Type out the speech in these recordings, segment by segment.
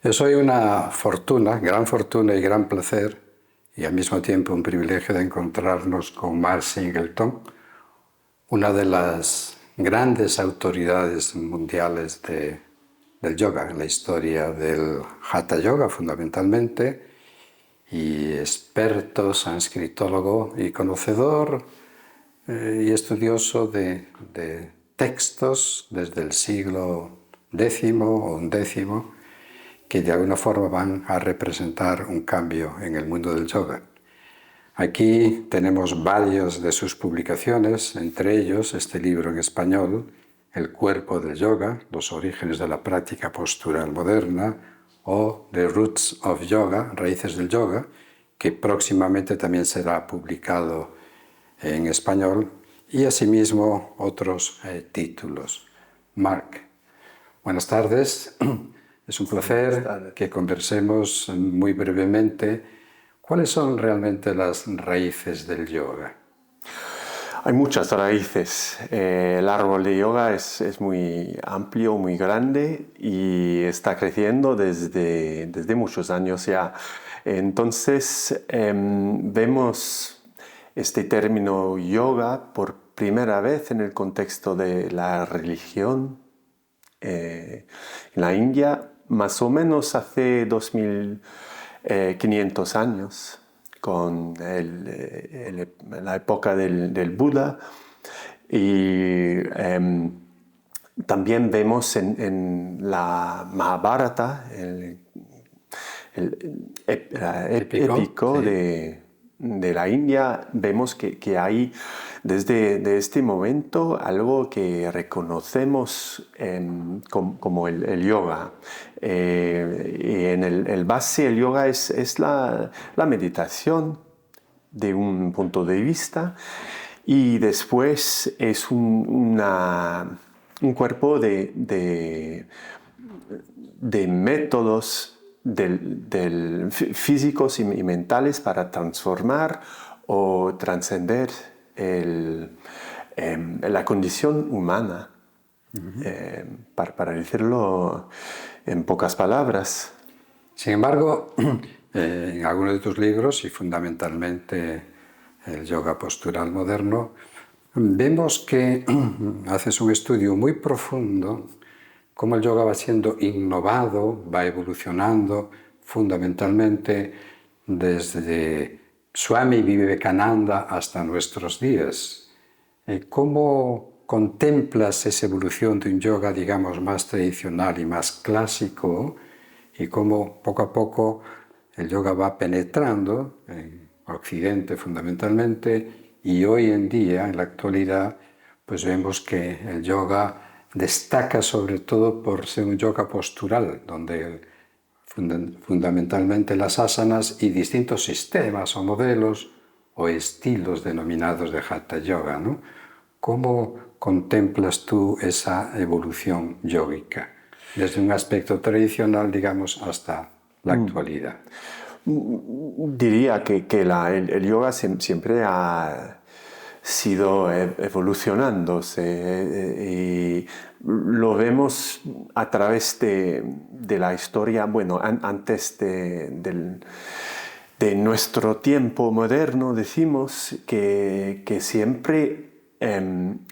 Es hoy una fortuna, gran fortuna y gran placer, y al mismo tiempo un privilegio de encontrarnos con Mark Singleton, una de las grandes autoridades mundiales del yoga, en la historia del Hatha Yoga fundamentalmente, y experto, sanscritólogo y conocedor y estudioso de textos desde el siglo X o XI, que de alguna forma van a representar un cambio en el mundo del yoga. Aquí tenemos varias de sus publicaciones, entre ellos este libro en español, El cuerpo del yoga, los orígenes de la práctica postural moderna, o The Roots of Yoga, Raíces del Yoga, que próximamente también será publicado en español, y asimismo otros títulos. Mark, buenas tardes. Es un placer que conversemos muy brevemente. ¿Cuáles son realmente las raíces del yoga? Hay muchas raíces. El árbol de yoga es muy amplio, muy grande y está creciendo desde muchos años ya. Entonces vemos este término yoga por primera vez en el contexto de la religión en la India, más o menos hace 2500 años, con la época del Buda. Y también vemos en la Mahabharata, el épico sí. de la India, vemos que hay desde este momento algo que reconocemos como el yoga. Y en el base el yoga es la meditación de un punto de vista, y después es un cuerpo de métodos físicos y mentales para transformar o trascender la condición humana, para decirlo en pocas palabras. Sin embargo, en algunos de tus libros, y fundamentalmente el yoga postural moderno, vemos que haces un estudio muy profundo cómo el yoga va siendo innovado, va evolucionando fundamentalmente desde Swami Vivekananda hasta nuestros días. ¿Cómo contemplas esa evolución de un yoga, digamos, más tradicional y más clásico, y cómo poco a poco el yoga va penetrando en Occidente fundamentalmente, y hoy en día, en la actualidad, pues vemos que el yoga destaca sobre todo por ser un yoga postural, donde fundamentalmente las asanas y distintos sistemas o modelos o estilos denominados de Hatha Yoga, ¿no? ¿Cómo contemplas tú esa evolución yógica, desde un aspecto tradicional, digamos, hasta la actualidad? Diría que el yoga siempre ha sido evolucionándose, y lo vemos a través de la historia, bueno, antes de nuestro tiempo moderno, decimos que siempre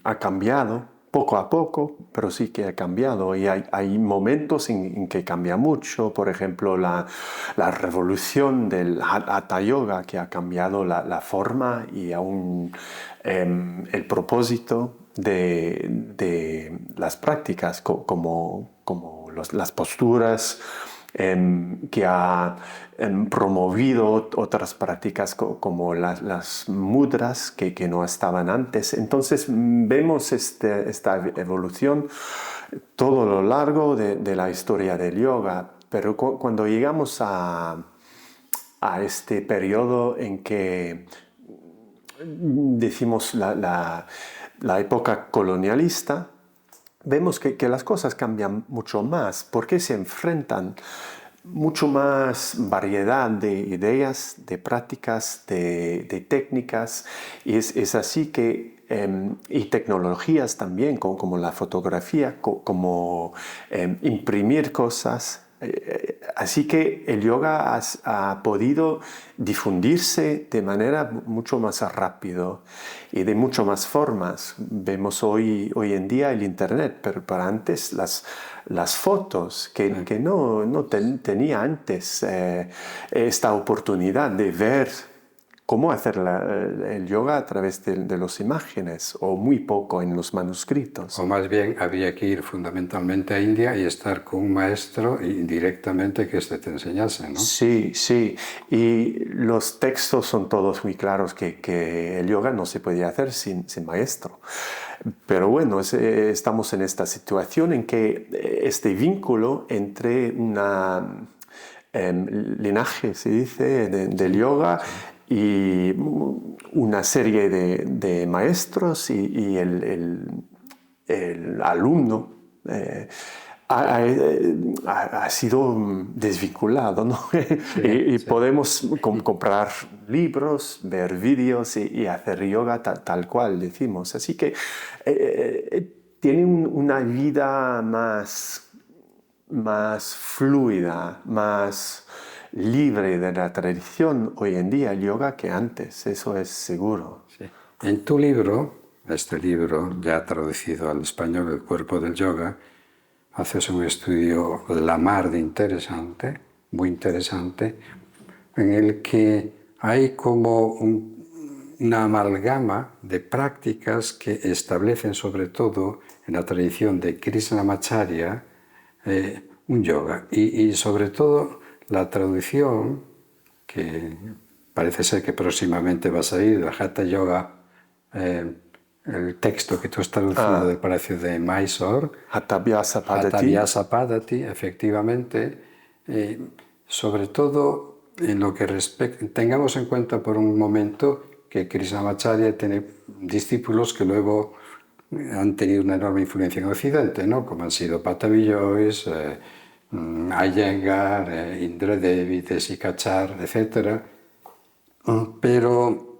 ha cambiado poco a poco, pero sí que ha cambiado, y hay momentos en que cambia mucho. Por ejemplo, la revolución del Hatha Yoga, que ha cambiado la forma y aún el propósito de las prácticas, como las posturas, que ha promovido otras prácticas como las mudras que no estaban antes. Entonces vemos esta evolución todo lo largo de la historia del yoga, pero cuando llegamos a este periodo en que decimos la época colonialista, vemos que las cosas cambian mucho más, porque se enfrentan mucho más variedad de ideas, de prácticas, de técnicas, y es así que, y tecnologías también, como la fotografía, como imprimir cosas, Así que el yoga ha podido difundirse de manera mucho más rápido y de mucho más formas. Vemos hoy en día el Internet, pero para antes las fotos que no tenía antes esta oportunidad de ver cómo hacer el yoga a través de las imágenes o muy poco en los manuscritos. O más bien habría que ir fundamentalmente a India y estar con un maestro y directamente que te enseñase, ¿no? Sí, sí. Y los textos son todos muy claros que el yoga no se podía hacer sin maestro. Pero bueno, estamos en esta situación en que este vínculo entre una linaje, se dice, del yoga y una serie de maestros y el alumno ha sido desvinculado, ¿no? y podemos comprar libros, ver vídeos y hacer yoga tal cual decimos. Así que tiene una vida más fluida, más libre de la tradición hoy en día el yoga que antes, eso es seguro. Sí. En tu libro, este libro ya traducido al español, El cuerpo del yoga, haces un estudio la mar de interesante, muy interesante, en el que hay como una amalgama de prácticas que establecen sobre todo en la tradición de Krishnamacharya un yoga y sobre todo la traducción que parece ser que próximamente va a salir, la Hatha Yoga, el texto que tú has traducido del Palacio de Mysore, Hatha Hatha Padati, efectivamente, sobre todo en lo que respecta, tengamos en cuenta por un momento que Krishnamacharya tiene discípulos que luego han tenido una enorme influencia en Occidente, ¿no? Como han sido Patabi Joyce, Iyengar, Indra Devi, Desikachar, etc. Pero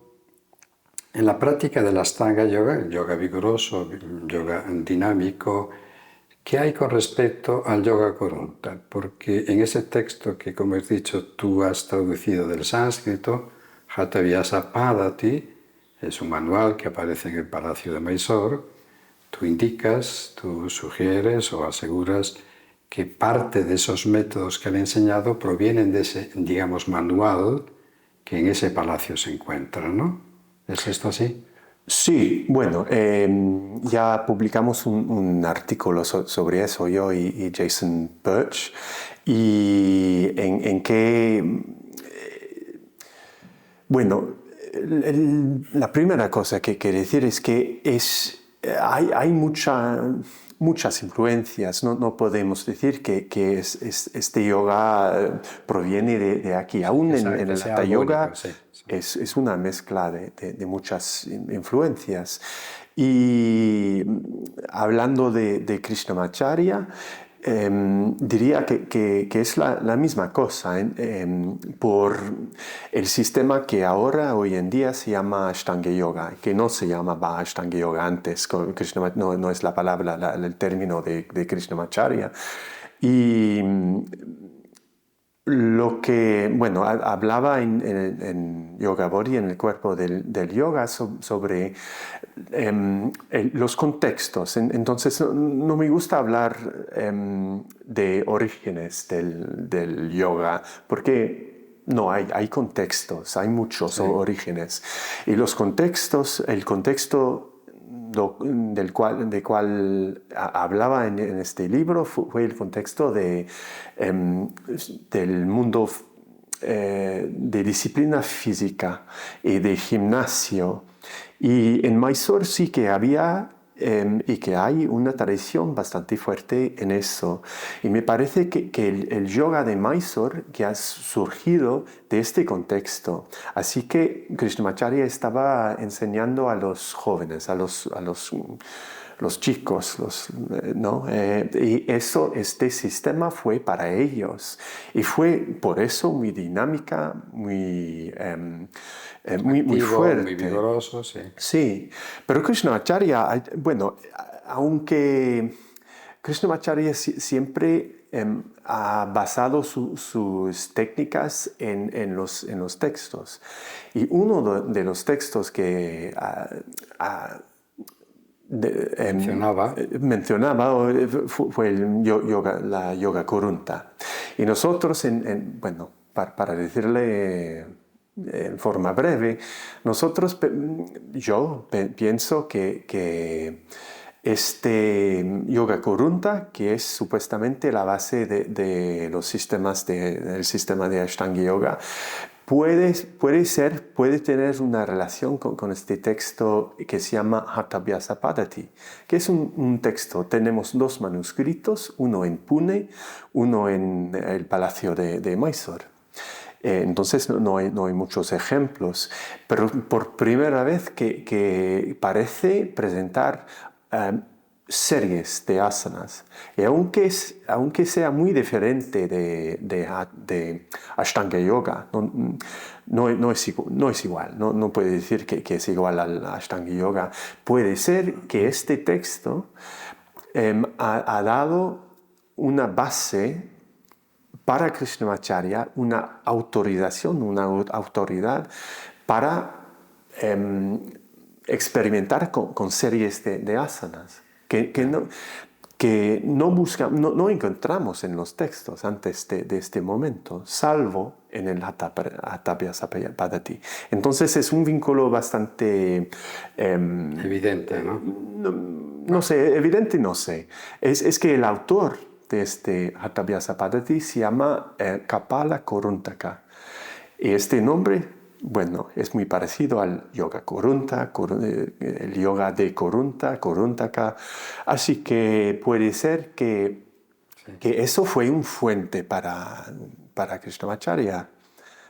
en la práctica del Ashtanga Yoga, el yoga vigoroso, el yoga dinámico, ¿qué hay con respecto al yoga Corunta? Porque en ese texto que, como he dicho, tú has traducido del sánscrito, Hatha Vyasa Padati, es un manual que aparece en el Palacio de Mysore, tú indicas, tú sugieres o aseguras que parte de esos métodos que han enseñado provienen de ese, digamos, manual que en ese palacio se encuentra, ¿no? ¿Es esto así? Sí, bueno, ya publicamos un artículo sobre eso, yo y Jason Birch, y en que, bueno, la primera cosa que quiero decir es que hay muchas influencias, no podemos decir que este yoga proviene de aquí, aún en el Hatha Yoga. Sí. Es una mezcla de muchas influencias. Y hablando de Krishnamacharya, diría que es la misma cosa por el sistema que ahora, hoy en día, se llama Ashtanga Yoga, que no se llamaba Ashtanga Yoga antes, no es la palabra, el término de Krishnamacharya. Y lo que, bueno, hablaba en Yoga Body, en el cuerpo del yoga, sobre los contextos. Entonces, no me gusta hablar de orígenes del yoga, porque no, hay contextos, hay muchos orígenes. Y los contextos, el contexto del cual hablaba en este libro fue el contexto del mundo de disciplina física y de gimnasio. Y en Mysore sí que había y que hay una tradición bastante fuerte en eso. Y me parece que el yoga de Mysore que ha surgido de este contexto. Así que Krishnamacharya estaba enseñando a los jóvenes, a los chicos, ¿no? Y este sistema fue para ellos. Y fue por eso muy dinámica, muy fuerte. Muy vigoroso, sí. Sí, pero Krishnamacharya, bueno, aunque Krishnamacharya siempre ha basado sus técnicas en los textos. Y uno de los textos que mencionaba fue la Yoga Kurunta. Y nosotros, bueno, para decirle en forma breve, yo pienso que este Yoga Kurunta, que es supuestamente la base de los sistemas del sistema de Ashtanga Yoga, puede tener una relación con este texto que se llama Hathabhyasa Paddhati, que es un texto. Tenemos dos manuscritos, uno en Pune, uno en el Palacio de Mysore. Entonces no hay muchos ejemplos, pero por primera vez que parece presentar series de asanas. Y aunque sea muy diferente de Ashtanga Yoga, no es igual, no puede decir que es igual al Ashtanga Yoga. Puede ser que este texto ha dado una base para Krishnamacharya, una autoridad para experimentar con series de asanas que no encontramos en los textos antes de este momento, salvo en el Hathabhyasa Paddhati. Entonces es un vínculo bastante evidente, ¿no? No sé, evidente no sé. Es que el autor de este Hathabhyasa Paddhati se llama Kapala Koruntaka. Y este nombre, bueno, es muy parecido al Yoga Kurunta, el Yoga de Korunta, Koruntaka. Así que puede ser que eso fue un fuente para Krishnamacharya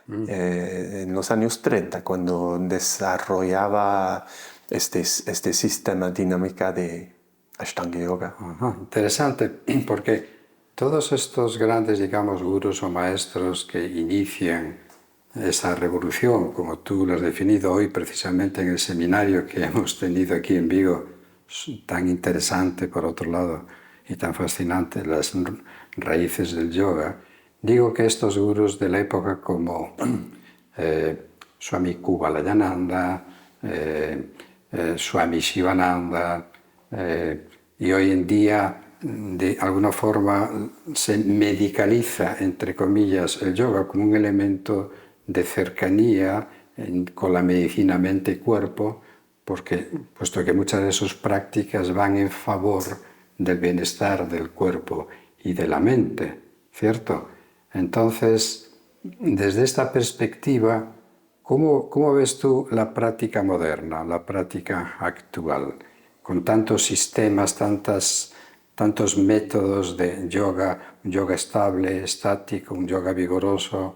en los años 30, cuando desarrollaba este sistema dinámica de Ashtanga Yoga. Ajá, interesante, porque todos estos grandes, digamos, gurús o maestros que inician esa revolución, como tú lo has definido hoy precisamente en el seminario que hemos tenido aquí en Vigo, tan interesante por otro lado y tan fascinante, las raíces del yoga, digo que estos gurús de la época como Swami Kuvalayananda, Swami Shivananda, y hoy en día de alguna forma se medicaliza, entre comillas, el yoga como un elemento de cercanía con la medicina mente-cuerpo, puesto que muchas de sus prácticas van en favor del bienestar del cuerpo y de la mente, ¿cierto? Entonces, desde esta perspectiva, ¿cómo ves tú la práctica moderna, la práctica actual, con tantos sistemas, tantos métodos de yoga, un yoga estable, estático, un yoga vigoroso,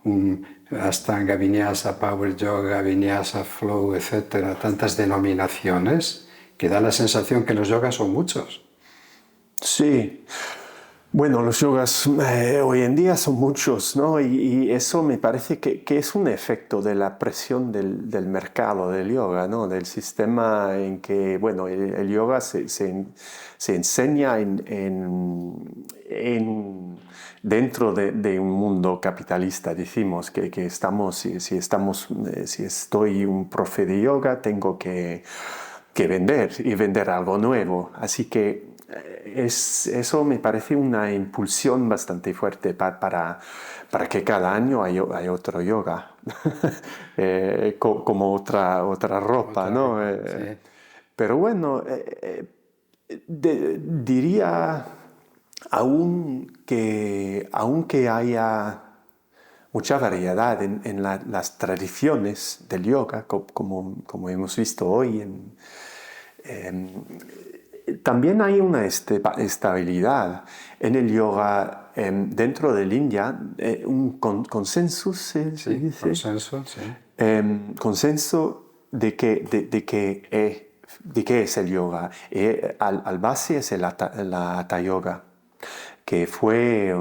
un Ashtanga Vinyasa, Power Yoga, Vinyasa Flow, etcétera, tantas denominaciones que da la sensación que los yogas son muchos? Sí. Bueno, los yogas hoy en día son muchos, ¿no? Y eso me parece que es un efecto de la presión del mercado del yoga, ¿no? Del sistema en que, bueno, el yoga se enseña dentro de un mundo capitalista. Decimos que estamos, si estoy un profe de yoga, tengo que vender algo nuevo. Así que eso me parece una impulsión bastante fuerte para que cada año hay otro yoga, como otra ropa, ¿no? Sí. Pero bueno, diría aunque haya mucha variedad en las tradiciones del yoga, como hemos visto hoy también hay una estabilidad en el yoga dentro del India, un consenso, ¿se dice? Consenso, sí. Consenso de qué es el yoga. Al base es la Hatha Yoga, que fue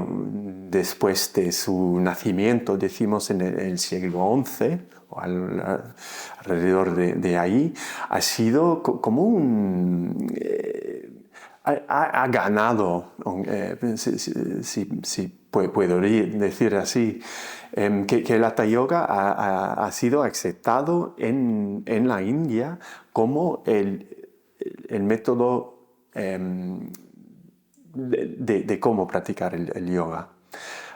después de su nacimiento, decimos en el siglo XI, o alrededor de ahí, ha sido como ha ganado, si puedo decir así, que el Hatha Yoga ha sido aceptado en la India como el método de cómo practicar el yoga.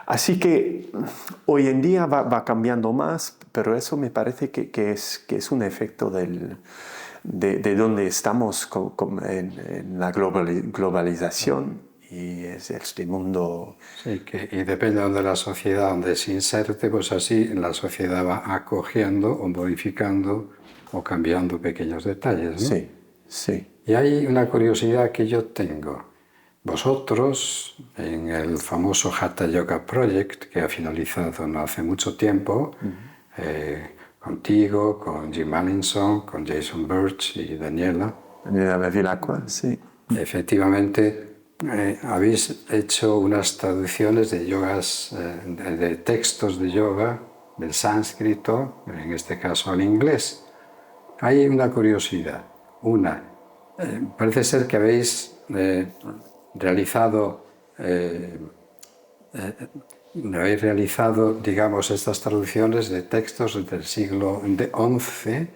Así que hoy en día va cambiando más, pero eso me parece que es un efecto de donde estamos en la globalización y es este mundo. Sí, y depende de la sociedad donde se inserte, pues así la sociedad va acogiendo o modificando o cambiando pequeños detalles, ¿no? Sí, sí. Y hay una curiosidad que yo tengo. Vosotros, en el famoso Hatha Yoga Project, que ha finalizado no hace mucho tiempo, contigo, con Jim Allinson, con Jason Birch y Daniela, Daniela Bevilacqua, sí. efectivamente habéis hecho unas traducciones de yogas, de textos de yoga, del sánscrito, en este caso al inglés. Hay una curiosidad. Parece ser que habéis realizado, digamos, estas traducciones de textos del siglo XI,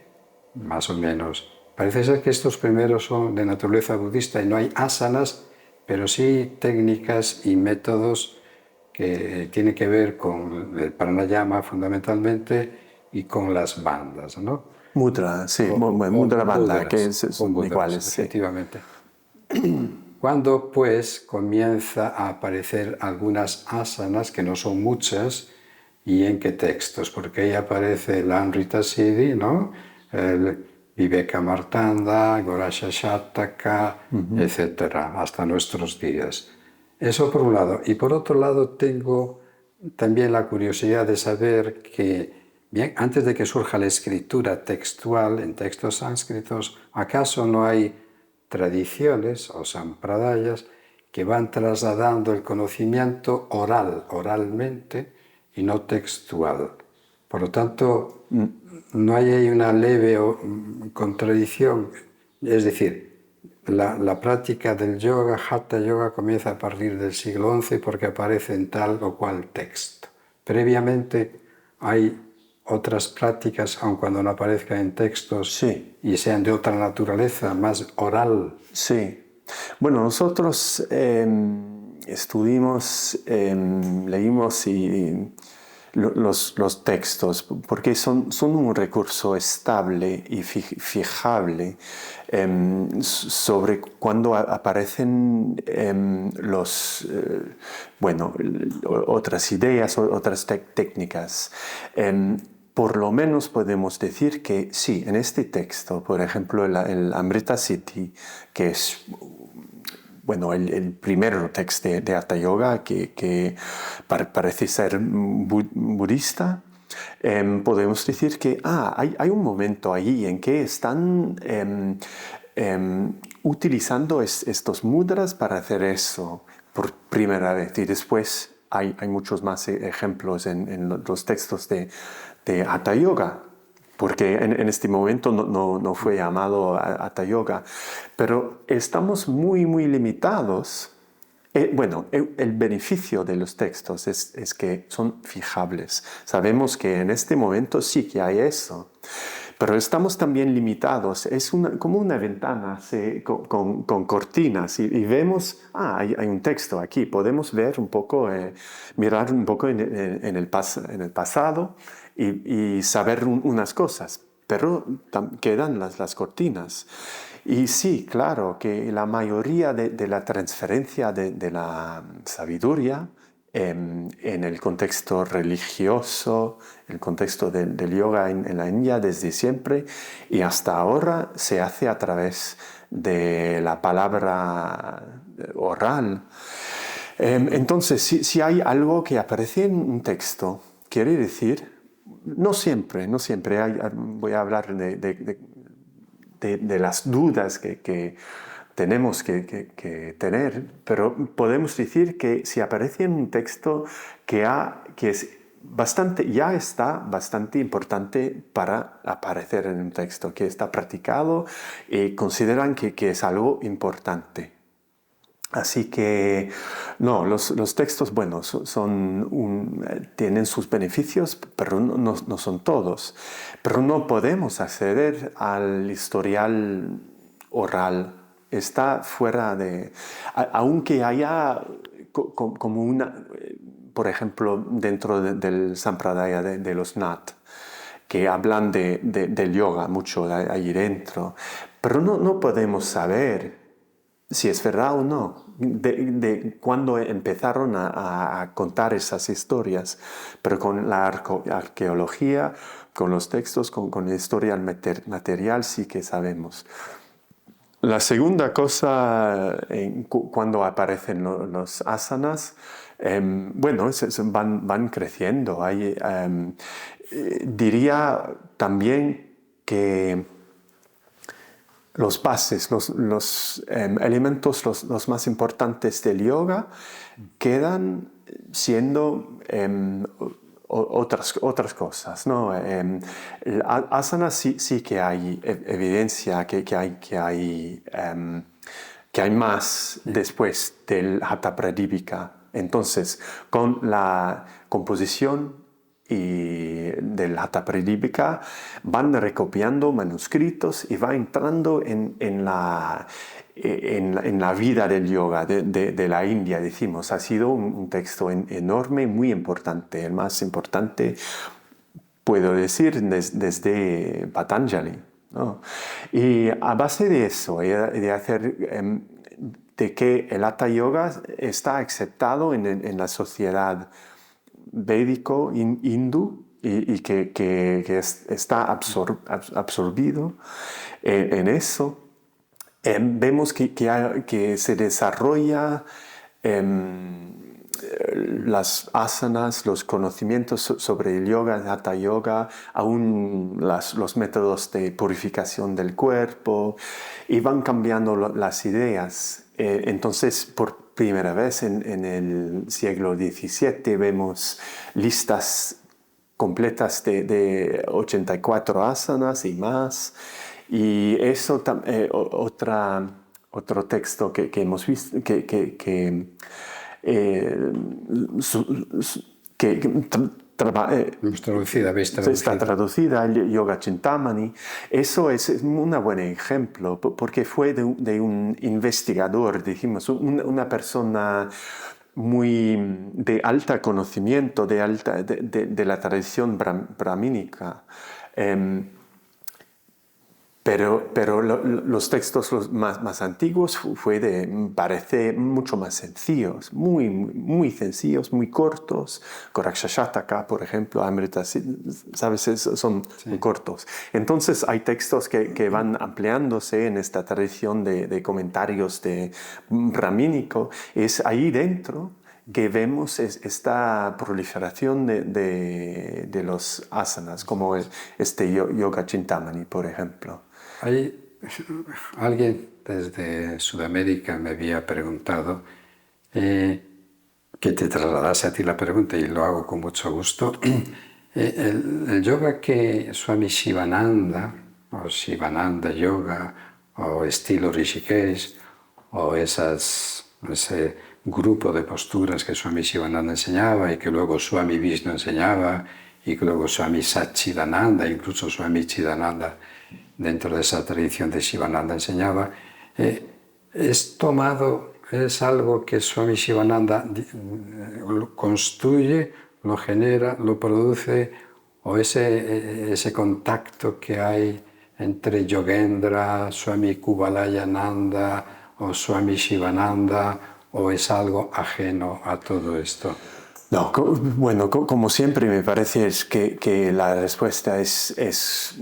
más o menos. Parece ser que estos primeros son de naturaleza budista y no hay asanas, pero sí técnicas y métodos que tienen que ver con el pranayama fundamentalmente y con las bandas, ¿no? Mudra, sí, mudra banda, que son Mudras, iguales, sí. efectivamente. Cuando pues comienza a aparecer algunas asanas, que no son muchas, ¿y en qué textos? Porque ahí aparece el Amrita Siddhi, ¿no? El Vivekamartanda, Gorashashataka, etcétera, hasta nuestros días. Eso por un lado. Y por otro lado tengo también la curiosidad de saber que, bien, antes de que surja la escritura textual en textos sánscritos, ¿acaso no hay tradiciones o sampradayas que van trasladando el conocimiento oralmente y no textual? Por lo tanto, no hay ahí una leve contradicción. Es decir, la práctica del yoga, Hatha Yoga, comienza a partir del siglo XI porque aparece en tal o cual texto. Previamente hay otras prácticas, aun cuando no aparezcan en textos, Sí. Y sean de otra naturaleza, más oral. Sí. Bueno, nosotros leímos los textos porque son un recurso estable y fijable sobre cuando aparecen otras ideas o otras técnicas. Por lo menos podemos decir que sí, en este texto, por ejemplo, el Amrita Siddhi, que es el primer texto de Hatha Yoga que parece ser budista, podemos decir que hay un momento ahí en que están utilizando estos mudras para hacer eso por primera vez y después hay muchos más ejemplos en los textos de Hatha Yoga, porque en este momento no fue llamado Hatha Yoga, pero estamos muy, muy limitados. El beneficio de los textos es que son fijables. Sabemos que en este momento sí que hay eso, pero estamos también limitados. Es como una ventana con cortinas y vemos, hay un texto aquí. Podemos ver un poco, mirar un poco en el pasado y saber unas cosas, pero quedan las cortinas. Y sí, claro, que la mayoría de la transferencia de la sabiduría en el contexto religioso, el contexto del yoga en la India desde siempre y hasta ahora se hace a través de la palabra oral. Entonces, si hay algo que aparece en un texto, quiere decir, no siempre, voy a hablar de las dudas que tenemos que tener, pero podemos decir que si aparece en un texto que es ya está bastante importante para aparecer en un texto, que está practicado y consideran que es algo importante. Así que, no, los textos, bueno, tienen sus beneficios, pero no son todos. Pero no podemos acceder al historial oral. Está fuera de... Aunque haya como una... Por ejemplo, dentro del Sampradaya de los Nat, que hablan del yoga mucho ahí dentro. Pero no podemos saber si es verdad o no, de cuándo empezaron a contar esas historias, pero con la arqueología, con los textos, con la historia material sí que sabemos. La segunda cosa, cuando aparecen los asanas, bueno, van creciendo. Diría también que los bases, los elementos los más importantes del yoga quedan siendo otras cosas, ¿no? Asana sí que hay evidencia que hay más después del Hatha Pradipika. Entonces, con la composición y del Hatha Pradipika van recopiando manuscritos y va entrando en la vida del yoga de la India, decimos. Ha sido un texto enorme, muy importante, el más importante, puedo decir, desde Patanjali, ¿no? Y a base de eso, de que el Hatha Yoga está aceptado en la sociedad védico hindú y que está absorbido en eso. Vemos que se desarrolla las asanas, los conocimientos sobre el yoga, el hatha yoga, aún los métodos de purificación del cuerpo, y van cambiando las ideas. Entonces, por primera vez en el siglo XVII vemos listas completas de 84 asanas y más. Y eso, otro texto que hemos visto, está traducida, el Yoga Chintamani. Eso es un buen ejemplo, porque fue de un investigador, dijimos, una persona muy de alto conocimiento, de la tradición brahmínica. Pero los textos más antiguos parece mucho más sencillos, muy sencillos, muy cortos. Gorakshashataka, por ejemplo, Amrita, ¿sabes? Son muy cortos. Entonces hay textos que van ampliándose en esta tradición de comentarios de brahmínico. Es ahí dentro que vemos esta proliferación de los asanas, como este Yoga Chintamani, por ejemplo. Alguien desde Sudamérica me había preguntado que te trasladase a ti la pregunta, y lo hago con mucho gusto. El yoga que Swami Shivananda, o Shivananda Yoga, o estilo Rishikesh, o ese grupo de posturas que Swami Shivananda enseñaba y que luego Swami Vishnu enseñaba y que luego Swami Satchidananda, incluso Swami Chidananda, dentro de esa tradición de Shivananda enseñaba, es algo que Swami Shivananda lo construye, lo genera, lo produce, o ese contacto que hay entre Yogendra, Swami Kuvalayananda o Swami Shivananda, o es algo ajeno a todo esto. No, bueno, como siempre me parece que la respuesta es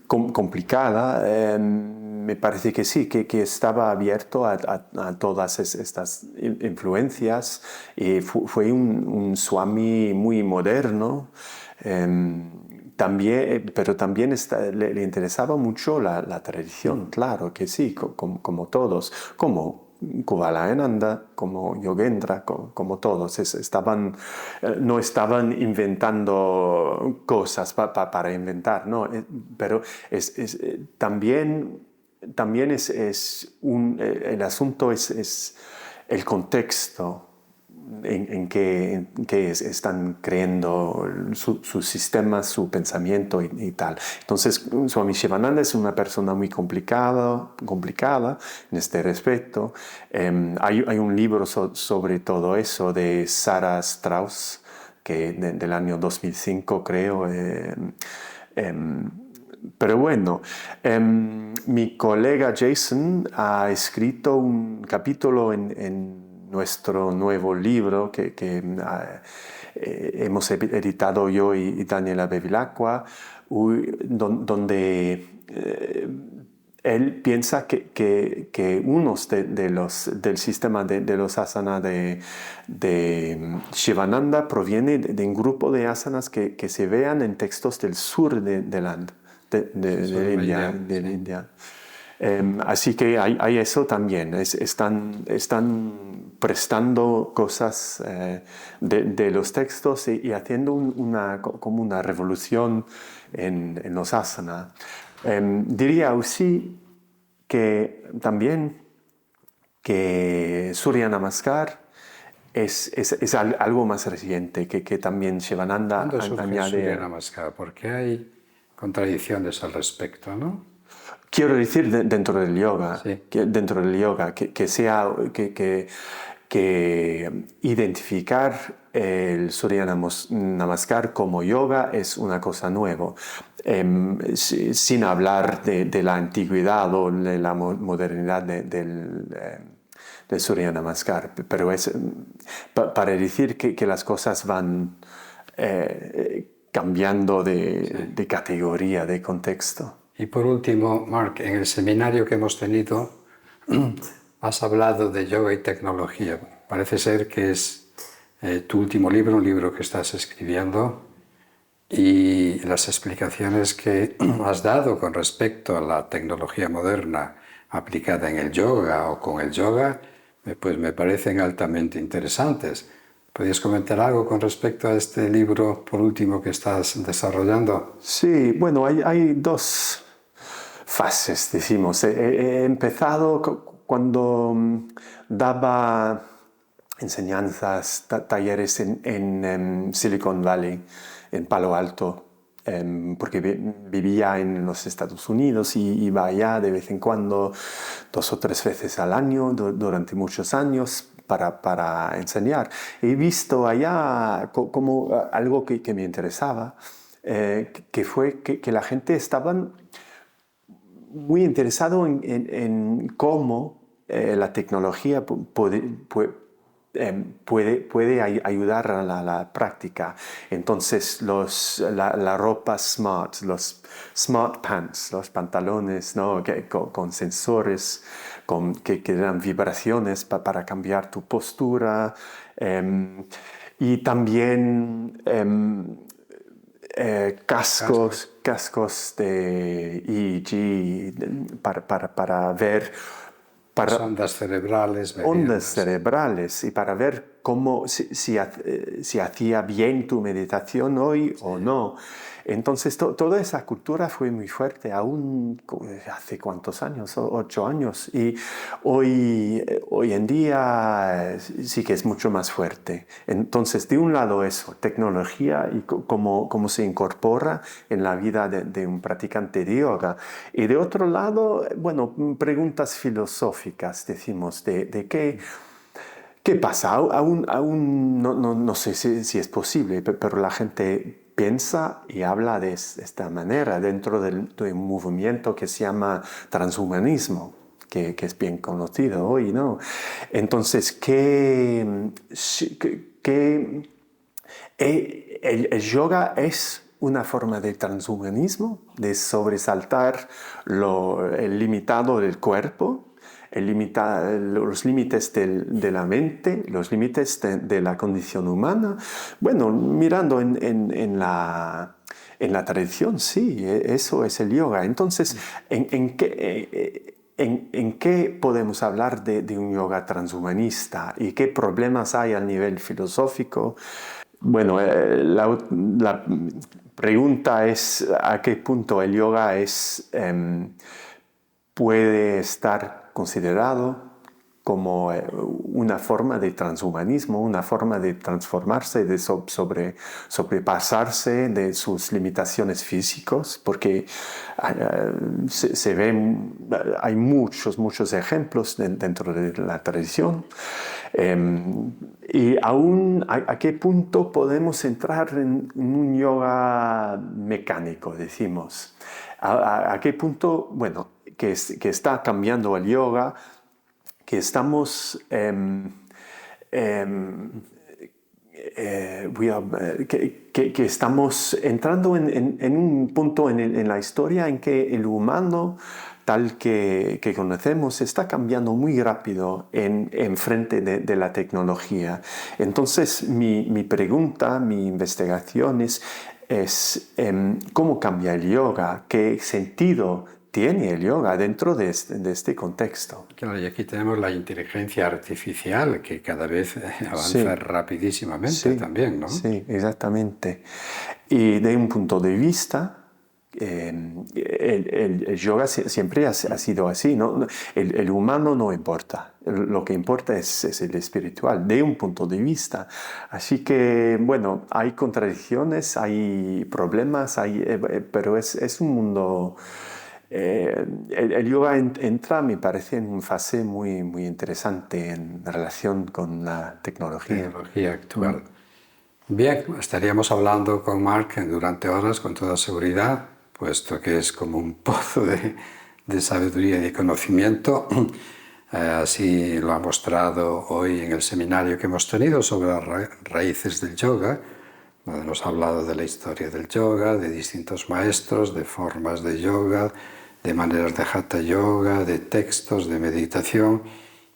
complicada. Me parece que sí, que estaba abierto a todas estas influencias y fue un Swami muy moderno. Pero también le interesaba mucho la tradición, claro que sí, como todos, como Kuvalayananda, como Yogendra, como todos, no estaban inventando cosas para inventar, ¿no? Pero también también el asunto es el contexto en que están creando sus sistemas, su pensamiento y tal. Entonces, Swami Shivananda es una persona muy complicada en este respecto. Hay un libro sobre todo eso de Sarah Strauss, del año 2005, creo. Pero bueno, mi colega Jason ha escrito un capítulo en nuestro nuevo libro que hemos editado yo y Daniela Bevilacqua, donde él piensa que unos del sistema de los asanas de Shivananda proviene de un grupo de asanas que se vean en textos del sur de la India. Así que hay eso también. Están prestando cosas de los textos y haciendo como una revolución en los asanas. Diría sí que también que Surya Namaskar es algo más reciente, que también Shivananda ¿Cuándo surge añade. Surya Namaskar? Porque hay contradicciones al respecto, ¿no? Quiero decir dentro del yoga, Sí. que identificar el Surya Namaskar como yoga es una cosa nueva, sin hablar de la antigüedad o de la modernidad del Surya Namaskar, pero es para decir que las cosas van cambiando de categoría, de contexto. Y por último, Mark, en el seminario que hemos tenido has hablado de yoga y tecnología. Parece ser que es tu último libro, un libro que estás escribiendo, y las explicaciones que has dado con respecto a la tecnología moderna aplicada en el yoga o con el yoga, pues me parecen altamente interesantes. ¿Podrías comentar algo con respecto a este libro, por último, que estás desarrollando? Sí, bueno, hay dos fases, decimos. He empezado cuando daba enseñanzas, talleres en Silicon Valley, en Palo Alto, porque vivía en los Estados Unidos y iba allá de vez en cuando, 2 o 3 veces al año, durante muchos años, para enseñar. He visto allá como algo que me interesaba, que fue que la gente estaba muy interesado en cómo la tecnología puede ayudar a la práctica. Entonces, la ropa smart, los smart pants, los pantalones, ¿no? con sensores que dan vibraciones para cambiar tu postura. Y también cascos de EEG para ver Ondas cerebrales. ondas cerebrales y para ver si hacía bien tu meditación hoy o no. Entonces toda esa cultura fue muy fuerte, aún hace cuántos años, 8 años, y hoy en día sí que es mucho más fuerte. Entonces, de un lado eso, tecnología y cómo se incorpora en la vida de un practicante de yoga, y de otro lado, bueno, preguntas filosóficas, decimos, de ¿qué pasa? Aún no sé si es posible, pero la gente piensa y habla de esta manera dentro de un movimiento que se llama transhumanismo, que es bien conocido hoy, ¿no? Entonces, el yoga es una forma de transhumanismo, de sobresaltar el limitado del cuerpo, los límites de la mente, los límites de la condición humana. Bueno, mirando en la tradición, sí, eso es el yoga. Entonces, ¿en qué podemos hablar de un yoga transhumanista y qué problemas hay a nivel filosófico? Bueno, la pregunta es a qué punto el yoga es puede estar considerado como una forma de transhumanismo, una forma de transformarse, de sobrepasarse de sus limitaciones físicas, porque se ven, hay muchos ejemplos dentro de la tradición. Y aún, ¿a qué punto podemos entrar en un yoga mecánico, decimos? ¿A qué punto, bueno, que está cambiando el yoga, que estamos que estamos entrando en un punto en la historia en que el humano tal que conocemos está cambiando muy rápido en frente de la tecnología. Entonces mi pregunta, mi investigación es ¿cómo cambia el yoga? ¿Qué sentido tiene el yoga dentro de este contexto? Claro, y aquí tenemos la inteligencia artificial que cada vez avanza rapidísimamente también, ¿no? Sí, exactamente. Y de un punto de vista, el yoga siempre ha sido así, ¿no? El humano no importa, lo que importa es el espiritual, de un punto de vista. Así que, bueno, hay contradicciones, hay problemas, pero es un mundo... el yoga entra, me parece, en una fase muy interesante en relación con la tecnología. Tecnología actual. Bien, estaríamos hablando con Mark durante horas, con toda seguridad, puesto que es como un pozo de sabiduría y de conocimiento. Así lo ha mostrado hoy en el seminario que hemos tenido sobre las raíces del yoga, donde nos ha hablado de la historia del yoga, de distintos maestros, de formas de yoga, de maneras de hatha yoga, de textos, de meditación,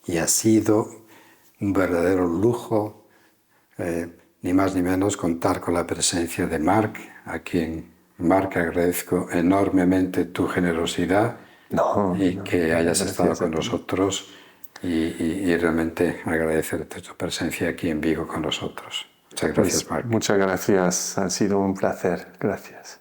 y ha sido un verdadero lujo, ni más ni menos, contar con la presencia de Mark, a quien, Mark, agradezco enormemente tu generosidad y que hayas estado con nosotros y realmente agradecerte tu presencia aquí en Vigo con nosotros. Muchas gracias, Mark. Muchas gracias, ha sido un placer. Gracias.